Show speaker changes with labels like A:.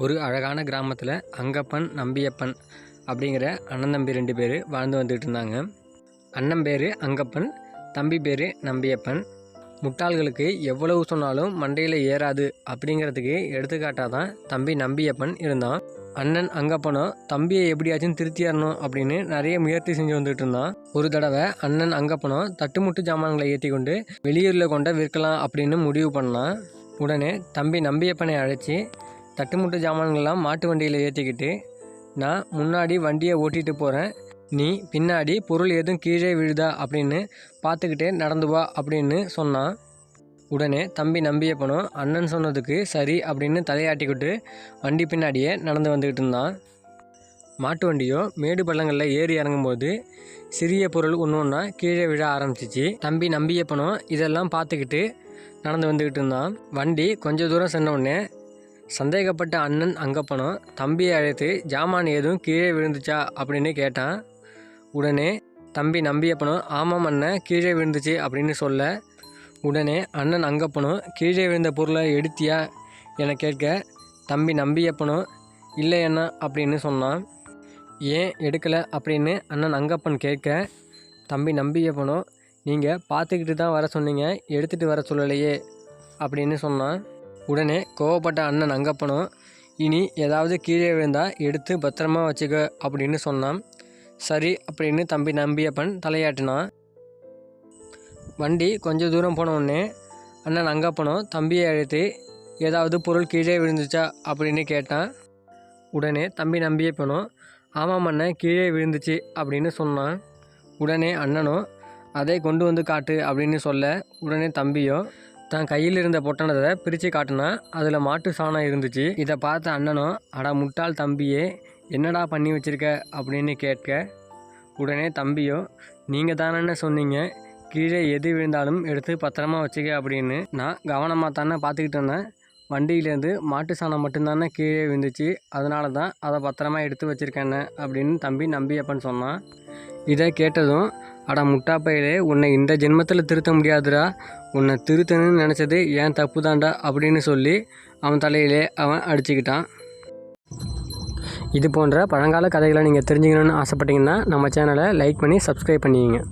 A: ஒரு அழகான கிராமத்தில் அங்கப்பன் நம்பியப்பன் அப்படிங்கிற அண்ணன் தம்பி 2 பேர் வாழ்ந்து வந்துட்டு இருந்தாங்க. அண்ணன் பேர் அங்கப்பன், தம்பி பேர் நம்பியப்பன். முட்டாள்களுக்கு எவ்வளவு சொன்னாலும் மண்டையில் ஏறாது அப்படிங்கிறதுக்கு எடுத்துக்காட்டாக தான் தம்பி நம்பியப்பன் இருந்தான். அண்ணன் அங்கப்பனோ தம்பியை எப்படியாச்சும் திருத்திடணும் அப்படின்னு நிறைய முயற்சி செஞ்சு வந்துட்டு இருந்தான். ஒரு தடவை அண்ணன் அங்கப்பனோ தட்டுமுட்டு ஜாமான்களை ஏற்றி கொண்டு வெளியூரில் கொண்ட விற்கலாம் அப்படின்னு முடிவு பண்ணான். உடனே தம்பி நம்பியப்பனை அழைச்சி, தட்டுமுட்டு ஜாமான்கள்லாம் மாட்டு வண்டியில் ஏற்றிக்கிட்டு, நான் முன்னாடி வண்டியை ஓட்டிகிட்டு போகிறேன், நீ பின்னாடி பொருள் எதுவும் கீழே விழுதா அப்படின்னு பார்த்துக்கிட்டே நடந்து வா அப்படின்னு சொன்னான். உடனே தம்பி நம்பியப்பனும் அண்ணன் சொன்னதுக்கு சரி அப்படின்னு தலையாட்டிக்கிட்டு வண்டி பின்னாடியே நடந்து வந்துக்கிட்டு இருந்தான். மாட்டு வண்டியோ மேடு பள்ளங்களில் ஏறி இறங்கும்போது சிறிய பொருள் ஒன்று ஒன்றா கீழே விழ ஆரம்பிச்சிச்சு. தம்பி நம்பியப்பனும் இதெல்லாம் பார்த்துக்கிட்டு நடந்து வந்துக்கிட்டு இருந்தான். வண்டி கொஞ்சம் தூரம் சென்னோடனே சந்தேகப்பட்ட அண்ணன் அங்கப்பனும் தம்பியை அழைத்து ஜாமான் எதுவும் கீழே விழுந்துச்சா அப்படின்னு கேட்டான். உடனே தம்பி நம்பியப்பனும் ஆமாம் அண்ணன், கீழே விழுந்துச்சு அப்படின்னு சொல்ல, உடனே அண்ணன் அங்கப்பனும் கீழே விழுந்த பொருளை எடுத்தியா என கேட்க, தம்பி நம்பியப்பனும் இல்லை அண்ணா அப்படின்னு சொன்னான். ஏன் எடுக்கலை அப்படின்னு அண்ணன் அங்கப்பன் கேட்க, தம்பி நம்பியப்பனும் நீங்கள் பார்த்துக்கிட்டு தான் வர சொன்னீங்க, எடுத்துகிட்டு வர சொல்லலையே அப்படின்னு சொன்னான். உடனே கோவப்பட்ட அண்ணன் அங்கப்பனும் இனி ஏதாவது கீழே விழுந்தால் எடுத்து பத்திரமா வச்சுக்க அப்படின்னு சொன்னான். சரி அப்படின்னு தம்பி நம்பியப்பன் தலையாட்டினான். வண்டி கொஞ்சம் தூரம் போனோடனே அண்ணன் அங்கப்பனும் தம்பியை அழைத்து ஏதாவது பொருள் கீழே விழுந்துச்சா அப்படின்னு கேட்டான். உடனே தம்பி நம்பியப்பனும் ஆமாம் அண்ணன், கீழே விழுந்துச்சு அப்படின்னு சொன்னான். உடனே அண்ணனும் அதை கொண்டு வந்து காட்டு அப்படின்னு சொல்ல, உடனே தம்பியோ தான் கையில் இருந்த பொட்டணத்தை பிரித்து காட்டினா அதில் மாட்டு சாணம் இருந்துச்சு. இதை பார்த்த அண்ணனும் அடா முட்டாள் தம்பியே, என்னடா பண்ணி வச்சுருக்க அப்படின்னு கேட்க, உடனே தம்பியோ நீங்கள் தானே சொன்னீங்க கீழே எது விழுந்தாலும் எடுத்து பத்திரமா வச்சுக்க அப்படின்னு. நான் கவனமாக தானே பார்த்துக்கிட்டு இருந்தேன், வண்டியிலேருந்து மாட்டு சாணம் மட்டும்தானே கீழே விழுந்துச்சு, அதனால தான் அதை பத்திரமா எடுத்து வச்சுருக்கேன்னு அப்படின்னு தம்பி நம்பியப்பன் சொன்னான். இதை கேட்டதும் அடா முட்டாப்பையிலே, உன்னை இந்த ஜென்மத்தில் திருத்த முடியாதுடா, உன்னை திருத்தணும்னு நினச்சது ஏன் தப்பு தாண்டா அப்படின்னு சொல்லி அவன் தலையிலே அவன் அடிச்சுக்கிட்டான். இது போன்ற பழங்கால கதைகளை நீங்கள் தெரிஞ்சுக்கணுன்னு ஆசைப்பட்டீங்கன்னா நம்ம சேனலை லைக் பண்ணி சப்ஸ்கிரைப் பண்ணிக்கங்க.